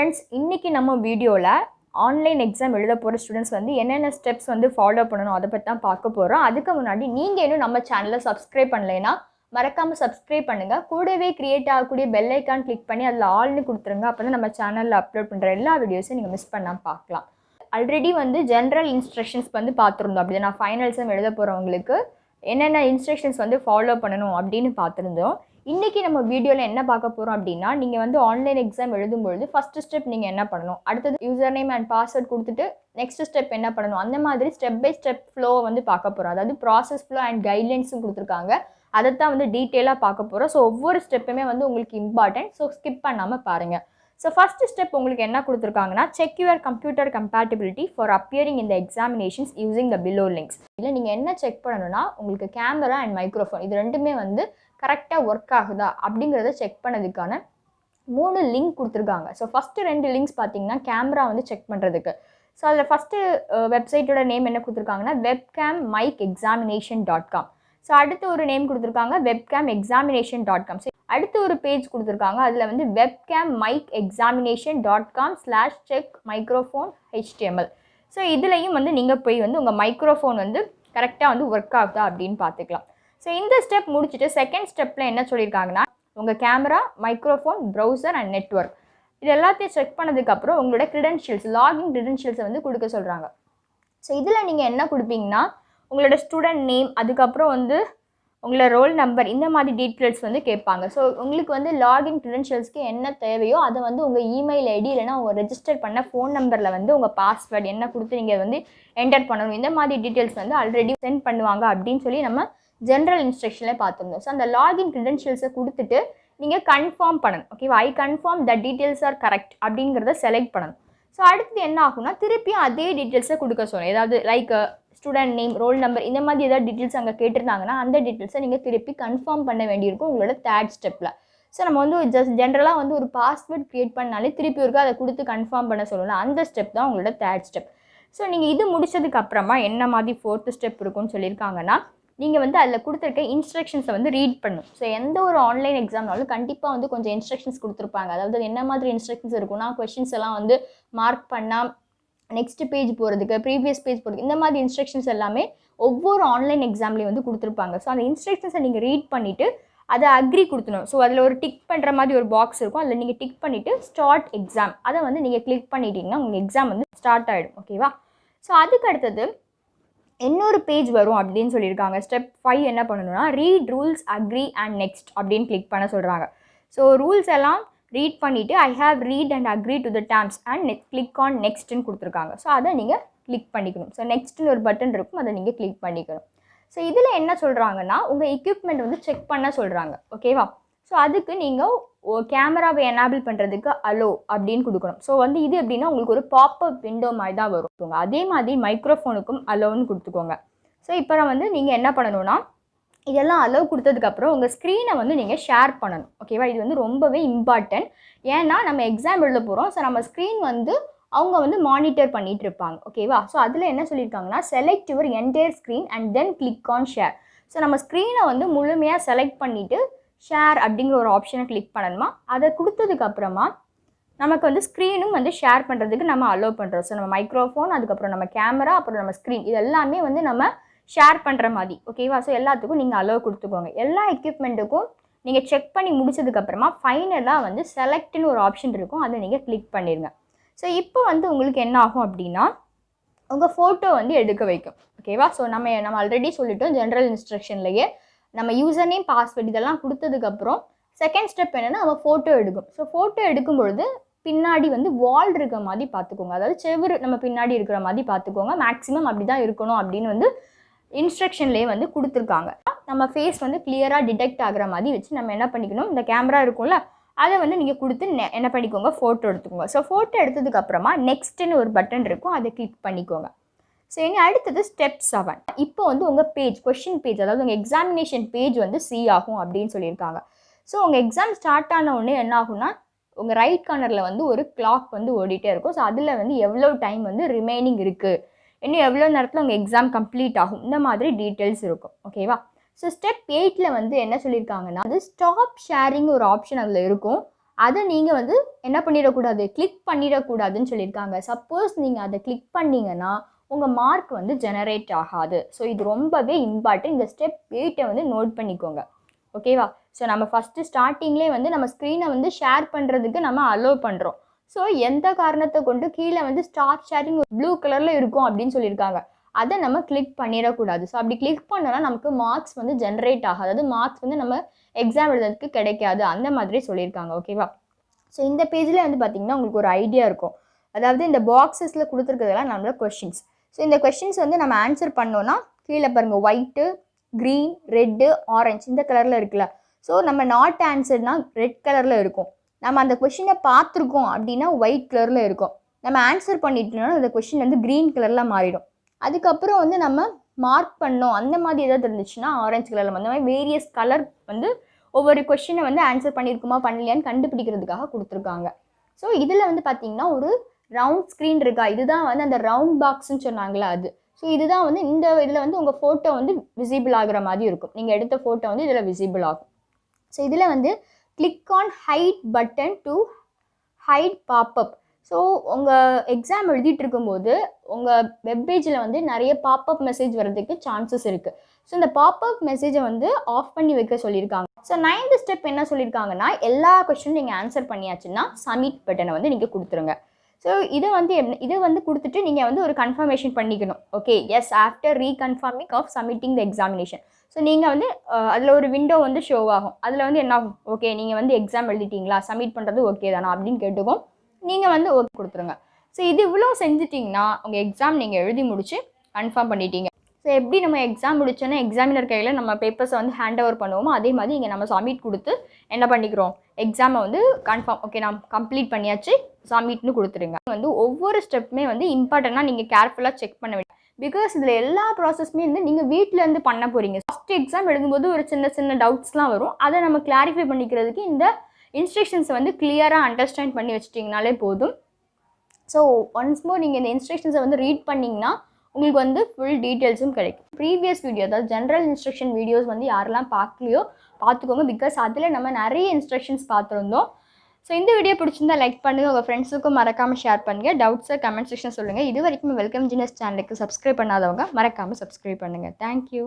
Students இன்னைக்கு நம்ம வீடியோவில் ஆன்லைன் எக்ஸாம் எழுத போகிற ஸ்டூடெண்ட்ஸ் வந்து என்னென்ன ஸ்டெப்ஸ் வந்து ஃபாலோ பண்ணணும் அதை பற்றி தான் பார்க்க போகிறோம். அதுக்கு முன்னாடி நீங்கள் இன்னும் நம்ம சேனலை சப்ஸ்கிரைப் பண்ணலைன்னா மறக்காமல் சப்ஸ்கிரைப் பண்ணுங்கள். கூடவே கிரியேட் ஆகக்கூடிய பெல் ஐக்கான் கிளிக் பண்ணி அதில் ஆல்னு கொடுத்துருங்க. அப்போ தான் நம்ம சேனலில் அப்லோட் பண்ணுற எல்லா வீடியோஸையும் நீங்கள் மிஸ் பண்ணாமல் பார்க்கலாம். ஆல்ரெடி வந்து ஜென்ரல் இன்ஸ்ட்ரக்ஷன்ஸ் வந்து பார்த்துருந்தோம். அப்படி நான் ஃபைனல் எக்ஸாம் எழுத போகிறவங்களுக்கு என்னென்ன இன்ஸ்ட்ரக்ஷன்ஸ் வந்து ஃபாலோ பண்ணணும் அப்படின்னு பார்த்துருந்தோம். இன்றைக்கி நம்ம வீடியோவில் என்ன பார்க்க போகிறோம் அப்படின்னா, நீங்கள் வந்து ஆன்லைன் எக்ஸாம் எழுதும்பொழுது ஃபஸ்ட்டு ஸ்டெப் நீங்கள் என்ன பண்ணணும், அடுத்தது யூசர் நேம் அண்ட் பாஸ்வேர்ட் கொடுத்துட்டு நெக்ஸ்ட் ஸ்டெப் என்ன பண்ணணும், அந்த மாதிரி ஸ்டெப் பை ஸ்டெப் ஃப்ளோவை வந்து பார்க்க போகிறோம். அதாவது ப்ராசஸ் ஃப்ளோ அண்ட் கைட்லைன்ஸும் கொடுத்துருக்காங்க. அதை தான் வந்து டீட்டெயிலாக பார்க்க போகிறோம். ஸோ ஒவ்வொரு ஸ்டெப்புமே வந்து உங்களுக்கு இம்பார்ட்டன்ட். ஸோ ஸ்கிப் பண்ணாமல் பாருங்கள். ஸோ ஃபஸ்ட்டு ஸ்டெப் உங்களுக்கு என்ன கொடுத்துருக்காங்கன்னா, check your computer compatibility for appearing இந்த examinations using the below links. இல்லை நீங்கள் என்ன செக் பண்ணணும்னா, உங்களுக்கு கேமரா அண்ட் மைக்ரோஃபோன் இது ரெண்டுமே வந்து கரெக்டாக ஒர்க் ஆகுதா அப்படிங்கிறத செக் பண்ணதுக்கான 3 லிங்க் கொடுத்துருக்காங்க. ஸோ ஃபஸ்ட்டு 2 லிங்க்ஸ் பார்த்தீங்கன்னா கேமரா வந்து செக் பண்ணுறதுக்கு. ஸோ அதில் ஃபஸ்ட்டு வெப்சைட்டோட நேம் என்ன கொடுத்துருக்காங்கன்னா, webcam-myexamination.com. ஸோ அடுத்து ஒரு நேம் கொடுத்துருக்காங்க webcam-examination.com. ஸோ அடுத்து ஒரு பேஜ் கொடுத்துருக்காங்க. அதில் வந்து webcam-myexamination.com/check-microphone-html. ஸோ இதுலேயும் வந்து நீங்கள் போய் வந்து உங்கள் மைக்ரோஃபோன் வந்து கரெக்டாக வந்து ஒர்க் ஆகுதா அப்படின்னு பார்த்துக்கலாம். ஸோ இந்த ஸ்டெப் முடிச்சுட்டு செகண்ட் ஸ்டெப்பில் என்ன சொல்லியிருக்காங்கன்னா, உங்கள் camera, microphone, browser and network இது எல்லாத்தையும் செக் பண்ணதுக்கப்புறம் உங்களோட க்ரெடென்ஷியல்ஸ், லாகின் க்ரெடென்ஷியல்ஸை வந்து கொடுக்க சொல்கிறாங்க. ஸோ இதில் நீங்கள் என்ன கொடுப்பீங்கன்னா, உங்களோட ஸ்டூடெண்ட் நேம், அதுக்கப்புறம் வந்து உங்களோட ரோல் நம்பர், இந்த மாதிரி டீட்டெயில்ஸ் வந்து கேட்பாங்க. ஸோ உங்களுக்கு வந்து லாகின் க்ரெடென்ஷியல்ஸ்க்கு என்ன தேவையோ அதை வந்து உங்கள் இமெயில் ஐடி இல்லைனா உங்கள் ரெஜிஸ்டர் பண்ண ஃபோன் நம்பரில் வந்து உங்கள் பாஸ்வேர்டு என்ன கொடுத்து நீங்கள் வந்து என்டர் பண்ணணும். இந்த மாதிரி டீட்டெயில்ஸ் வந்து ஆல்ரெடி சென்ட் பண்ணுவாங்க அப்படின்னு சொல்லி நம்ம ஜென்ரல் இன்ஸ்ட்ரக்ஷனில் பார்த்துருந்தோம். ஸோ அந்த லாகின் க்ரெடென்ஷியல்ஸை கொடுத்துட்டு நீங்கள் கன்ஃபார்ம் பண்ணணும். ஓகேவா, ஐ confirm the details are correct அப்படிங்கிறத செலக்ட் பண்ணணும். ஸோ அடுத்து என்ன ஆகும்னா, திருப்பியும் அதே டீட்டெயில்ஸை கொடுக்க சொல்லணும். ஏதாவது like student name, roll number, இந்த மாதிரி ஏதாவது டீட்டெயில்ஸ் அங்கே கேட்டிருந்தாங்கன்னா அந்த டீட்டெயில்ஸை நீங்கள் திருப்பி கன்ஃபார்ம் பண்ண வேண்டியிருக்கும் உங்களோட தேர்ட் ஸ்டெப்பில். ஸோ நம்ம வந்து ஜஸ்ட் ஜென்ரலாக வந்து ஒரு பாஸ்வேர்ட் க்ரியேட் பண்ணாலே திருப்பி ஒருக்கா அதை கொடுத்து கன்ஃபார்ம் பண்ண சொல்லலாம். அந்த ஸ்டெப் தான் உங்களோட தேர்ட் ஸ்டெப். ஸோ நீங்கள் இது முடிச்சதுக்கு அப்புறமா என்ன மாதிரி ஃபோர்த்து ஸ்டெப் இருக்குன்னு சொல்லியிருக்காங்கன்னா, நீங்கள் வந்து அதில் கொடுத்துருக்க இன்ஸ்ட்ரக்ஷன்ஸை வந்து ரீட் பண்ணணும். ஸோ எந்த ஒரு ஆன்லைன் எக்ஸாம்னாலும் கண்டிப்பாக வந்து கொஞ்சம் இன்ஸ்ட்ரக்ஷன்ஸ் கொடுத்துருப்பாங்க. அதாவது என்ன மாதிரி இன்ஸ்ட்ரக்ஷன்ஸ் இருக்குன்னா, கொஷின்ஸ் எல்லாம் வந்து மார்க் பண்ணால் நெக்ஸ்ட் பேஜ் போகிறதுக்கு, ப்ரீவியஸ் பேஜ் போகிறதுக்கு, இந்த மாதிரி இன்ஸ்ட்ரக்ஷன்ஸ் எல்லாமே ஒவ்வொரு ஆன்லைன் எக்ஸாம்லேயும் வந்து கொடுத்துருப்பாங்க. ஸோ அந்த இன்ஸ்ட்ரக்ஷன்ஸை நீங்கள் ரீட் பண்ணிவிட்டு அதை அக்ரி கொடுத்துணும். ஸோ அதில் ஒரு டிக் பண்ணுற மாதிரி ஒரு பாக்ஸ் இருக்கும். அதில் நீங்கள் டிக் பண்ணிவிட்டு ஸ்டார்ட் எக்ஸாம் அதை வந்து நீங்கள் கிளிக் பண்ணிட்டீங்கன்னா உங்கள் எக்ஸாம் வந்து ஸ்டார்ட் ஆகிடும். ஓகேவா. ஸோ அதுக்கு அடுத்தது இன்னொரு பேஜ் வரும் அப்படின்னு சொல்லியிருக்காங்க. ஸ்டெப் 5 என்ன பண்ணணும்னா, read rules, agree and next அப்படின்னு கிளிக் பண்ண சொல்கிறாங்க. ஸோ ரூல்ஸ் எல்லாம் ரீட் பண்ணிவிட்டு I have read and agree to the terms and click on நெக்ஸ்ட்னு கொடுத்துருக்காங்க. ஸோ அதை நீங்கள் கிளிக் பண்ணிக்கணும். ஸோ நெக்ஸ்ட்னு ஒரு பட்டன் இருக்கும், அதை நீங்கள் கிளிக் பண்ணிக்கணும். ஸோ இதில் என்ன சொல்கிறாங்கன்னா, உங்கள் எக்யூப்மெண்ட் வந்து செக் பண்ண சொல்கிறாங்க. ஓகேவா. ஸோ அதுக்கு நீங்கள் கேமராவை எனேபிள் பண்ணுறதுக்கு அலோ அப்படின்னு கொடுக்கணும். ஸோ வந்து இது எப்படின்னா உங்களுக்கு ஒரு பாப்அப் விண்டோ மாதிரி தான் வரும். அதே மாதிரி மைக்ரோஃபோனுக்கும் அலோன்னு கொடுத்துக்கோங்க. ஸோ இப்போ வந்து நீங்கள் என்ன பண்ணணும்னா, இதெல்லாம் அலோவ் கொடுத்ததுக்கப்புறம் உங்கள் ஸ்க்ரீனை வந்து நீங்கள் ஷேர் பண்ணணும். ஓகேவா. இது வந்து ரொம்பவே இம்பார்ட்டன்ட். ஏன்னா நம்ம எக்ஸாம் எழுத போகிறோம். ஸோ நம்ம ஸ்க்ரீன் வந்து அவங்க வந்து மானிட்டர் பண்ணிகிட்டு இருப்பாங்க. ஓகேவா. ஸோ அதில் என்ன சொல்லியிருக்காங்கன்னா, select your entire screen and then click on share. So நம்ம ஸ்க்ரீனை வந்து முழுமையாக செலக்ட் பண்ணிவிட்டு ஷேர் அப்படிங்கிற ஒரு ஆப்ஷனை கிளிக் பண்ணணுமா. அதை கொடுத்ததுக்கப்புறமா நமக்கு வந்து ஸ்க்ரீனும் வந்து ஷேர் பண்ணுறதுக்கு நம்ம அலோவ் பண்ணுறோம். ஸோ நம்ம மைக்ரோஃபோன், அதுக்கப்புறம் நம்ம கேமரா, அப்புறம் நம்ம ஸ்க்ரீன் இது எல்லாமே வந்து நம்ம ஷேர் பண்ணுற மாதிரி. ஓகேவா. ஸோ எல்லாத்துக்கும் நீங்கள் அலோவ் கொடுத்துக்கோங்க. எல்லா எக்யூப்மெண்ட்டுக்கும் நீங்கள் செக் பண்ணி முடிச்சதுக்கப்புறமா ஃபைனலாக வந்து செலக்ட்னு ஒரு ஆப்ஷன் இருக்கும், அதை நீங்கள் கிளிக் பண்ணிடுங்க. ஸோ இப்போ வந்து உங்களுக்கு என்ன ஆகும் அப்படின்னா, உங்கள் ஃபோட்டோ வந்து எடுக்க வைக்கும். ஓகேவா. ஸோ நம்ம ஆல்ரெடி சொல்லிட்டோம் ஜென்ரல் இன்ஸ்ட்ரக்ஷன்லேயே நம்ம யூசர் நேம், பாஸ்வேர்ட் இதெல்லாம் கொடுத்ததுக்கப்புறம் செகண்ட் ஸ்டெப் என்னென்னா நம்ம ஃபோட்டோ எடுக்கும். ஸோ ஃபோட்டோ எடுக்கும்பொழுது பின்னாடி வந்து வால் இருக்கிற மாதிரி பார்த்துக்கோங்க. அதாவது செவுரு நம்ம பின்னாடி இருக்கிற மாதிரி பார்த்துக்கோங்க. மேக்ஸிமம் அப்படி தான் இருக்கணும் அப்படின்னு வந்து இன்ஸ்ட்ரக்ஷன்லேயே வந்து கொடுத்துருக்காங்க. நம்ம ஃபேஸ் வந்து கிளியராக டிடெக்ட் ஆகிற மாதிரி வச்சு நம்ம என்ன பண்ணிக்கணும், இந்த கேமரா இருக்கும்ல அதை வந்து நீங்கள் கொடுத்து என்ன பண்ணிக்கோங்க, ஃபோட்டோ எடுத்துக்கோங்க. ஸோ ஃபோட்டோ எடுத்ததுக்கப்புறமா நெக்ஸ்ட்டுன்னு ஒரு பட்டன் இருக்கும், அதை கிளிக் பண்ணிக்கோங்க. ஸோ இனி அடுத்தது ஸ்டெப் 7. இப்போ வந்து உங்கள் பேஜ், கொஷின் பேஜ், அதாவது உங்கள் எக்ஸாமினேஷன் பேஜ் வந்து சி ஆகும் அப்படின்னு சொல்லியிருக்காங்க. ஸோ உங்கள் எக்ஸாம் ஸ்டார்ட் ஆன உடனே என்ன ஆகும்னா, உங்கள் ரைட் கார்னரில் வந்து ஒரு கிளாக் வந்து ஓடிட்டே இருக்கும். ஸோ அதில் வந்து எவ்வளோ டைம் வந்து ரிமைனிங் இருக்குது, இன்னும் எவ்வளோ நேரத்தில் உங்கள் எக்ஸாம் கம்ப்ளீட் ஆகும், இந்த மாதிரி டீட்டெயில்ஸ் இருக்கும். ஓகேவா. ஸோ ஸ்டெப் 8 வந்து என்ன சொல்லியிருக்காங்கன்னா, அது ஸ்டாப் ஷேரிங் ஒரு ஆப்ஷன் அதில் இருக்கும். அதை நீங்கள் வந்து என்ன பண்ணிடக்கூடாது, கிளிக் பண்ணிடக்கூடாதுன்னு சொல்லியிருக்காங்க. சப்போஸ் நீங்கள் அதை கிளிக் பண்ணிங்கன்னா உங்கள் மார்க் வந்து ஜெனரேட் ஆகாது. ஸோ இது ரொம்பவே இம்பார்ட்டன்ட். இந்த ஸ்டெப் 8 வந்து நோட் பண்ணிக்கோங்க. ஓகேவா? ஸோ நம்ம ஃபஸ்ட்டு ஸ்டார்டிங்லேயே வந்து நம்ம ஸ்க்ரீனை வந்து ஷேர் பண்ணுறதுக்கு நம்ம அலோவ் பண்ணுறோம். ஸோ எந்த காரணத்தை கொண்டு கீழே வந்து ஸ்டார்ட் ஷேரிங் ப்ளூ கலரில் இருக்கும் அப்படின்னு சொல்லியிருக்காங்க. அதை நம்ம கிளிக் பண்ணிடக்கூடாது. ஸோ அப்படி கிளிக் பண்ணோன்னா நமக்கு மார்க்ஸ் வந்து ஜென்ரேட் ஆகாது. அதாவது மார்க்ஸ் வந்து நம்ம எக்ஸாம் எழுதுறதுக்கு கிடைக்காது. அந்த மாதிரி சொல்லியிருக்காங்க. ஓகேவா? ஸோ இந்த பேஜில் வந்து பார்த்திங்கன்னா உங்களுக்கு ஒரு ஐடியா இருக்கும். அதாவது இந்த பாக்ஸஸில் கொடுத்துருக்கிறதெல்லாம் நம்மளோட கொஷின்ஸ். ஸோ இந்த கொஷின்ஸ் வந்து நம்ம ஆன்சர் பண்ணோன்னா கீழே பாருங்கள், ஒயிட்டு, க்ரீன், ரெட்டு, ஆரஞ்சு இந்த கலரில் இருக்குல்ல. ஸோ நம்ம நாட் ஆன்சர்னா ரெட் கலரில் இருக்கும். நம்ம அந்த கொஷினை பார்த்துருக்கோம் அப்படின்னா ஒயிட் கலரில் இருக்கும். நம்ம ஆன்சர் பண்ணிட்டோம்னா அந்த கொஷின் வந்து க்ரீன் கலரில் மாறிடும். அதுக்கப்புறம் வந்து நம்ம மார்க் பண்ணோம் அந்த மாதிரி ஏதாவது இருந்துச்சுன்னா ஆரஞ்சு கலரில், அந்த மாதிரி வேரியஸ் கலர் வந்து ஒவ்வொரு கொஷினை வந்து ஆன்சர் பண்ணியிருக்குமா பண்ணலையான்னு கண்டுபிடிக்கிறதுக்காக கொடுத்துருக்காங்க. ஸோ இதில் வந்து பார்த்திங்கன்னா ஒரு ரவுண்ட் ஸ்க்ரீன் இருக்கா, இதுதான் வந்து அந்த ரவுண்ட் பாக்ஸ்ன்னு சொன்னாங்களா அது. ஸோ இதுதான் வந்து இந்த இதில் வந்து உங்கள் ஃபோட்டோ வந்து விசிபிள் ஆகிற மாதிரி இருக்கும். நீங்கள் எடுத்த ஃபோட்டோ வந்து இதில் விசிபிள் ஆகும். ஸோ இதில் வந்து click on hide button to hide popup. So உங்கள் எக்ஸாம் எழுதிட்டு இருக்கும்போது உங்கள் வெப்பேஜில் வந்து நிறைய பாப்அப் மெசேஜ் வர்றதுக்கு சான்சஸ் இருக்குது. ஸோ இந்த பாப்அப் மெசேஜை வந்து ஆஃப் பண்ணி வைக்க சொல்லியிருக்காங்க. ஸோ 9th ஸ்டெப் என்ன சொல்லியிருக்காங்கன்னா, எல்லா கொஸ்டினும் நீங்கள் ஆன்சர் பண்ணியாச்சுன்னா சப்மிட் பட்டனை வந்து நீங்கள் கொடுத்துருங்க. ஸோ இது வந்து கொடுத்துட்டு நீங்கள் வந்து ஒரு கன்ஃபர்மேஷன் பண்ணிக்கணும். Okay, yes after reconfirming of submitting the examination. So நீங்கள் வந்து அதில் ஒரு விண்டோ வந்து ஷோ ஆகும். அதில் வந்து என்ன ஆகும், ஓகே நீங்கள் வந்து எக்ஸாம் எழுதிட்டீங்களா, சப்மிட் பண்ணுறது ஓகே தானா அப்படின்னு கேட்டுக்கும். நீங்கள் வந்து ஓகே கொடுத்துருங்க. ஸோ இது இவ்வளோ செஞ்சிட்டிங்கன்னா உங்கள் எக்ஸாம் நீங்கள் எழுதி முடிச்சு கன்ஃபார்ம் பண்ணிட்டீங்க. ஸோ எப்படி நம்ம எக்ஸாம் முடிச்சோன்னா எக்ஸாமினர் கையில் நம்ம பேப்பர்ஸை வந்து ஹேண்ட் ஓவர் பண்ணுவோமோ அதே மாதிரி இங்கே நம்ம சப்மிட் கொடுத்து என்ன பண்ணிக்கிறோம், எக்ஸாமை வந்து கன்ஃபார்ம் ஓகே நான் கம்ப்ளீட் பண்ணியாச்சு சப்மிட்னு கொடுத்துருங்க. வந்து ஒவ்வொரு ஸ்டெப்புமே வந்து இம்பார்ட்டண்ட்டாக நீங்கள் கேர்ஃபுல்லாக செக் பண்ண வேண்டிய, பிகாஸ் இதில் எல்லா ப்ராசஸுமே வந்து நீங்கள் வீட்டிலேருந்து பண்ண போகிறீங்க. ஃபஸ்ட்டு எக்ஸாம் எழுதும்போது ஒரு சின்ன சின்ன டவுட்ஸ்லாம் வரும். அதை நம்ம கிளாரிஃபை பண்ணிக்கிறதுக்கு இந்த இன்ஸ்ட்ரக்ஷன்ஸை வந்து கிளியராக அண்டர்ஸ்டாண்ட் பண்ணி வச்சிட்டிங்கனாலே போதும். ஸோ ஒன்ஸ் மோர் நீங்கள் இந்த இன்ஸ்ட்ரக்ஷன்ஸை வந்து ரீட் பண்ணிங்கன்னா உங்களுக்கு வந்து ஃபுல் டீட்டெயில்ஸும் கிடைக்கும். ப்ரீவியஸ் வீடியோ அதாவது ஜென்ரல் இன்ஸ்ட்ரக்ஷன் வீடியோஸ் வந்து யாரெல்லாம் பார்க்கலையோ பார்த்துக்கோங்க. பிகாஸ் அதில் நம்ம நிறைய இன்ஸ்ட்ரக்ஷன்ஸ் பார்த்துருந்தோம். ஸோ இந்த வீடியோ பிடிச்சிருந்தா லைக் பண்ணுங்கள், உங்கள் ஃப்ரெண்ட்ஸுக்கும் மறக்காமல் ஷேர் பண்ணுங்கள். டவுட்ஸை கமெண்ட் செக்ஷன் சொல்லுங்கள். இது வரைக்கும் வெல்கம் ஜீனியஸ் சேனலுக்கு சப்ஸ்கிரைப் பண்ணாதவங்க மறக்காமல் சப்ஸ்கிரைப் பண்ணுங்கள். தேங்க்யூ.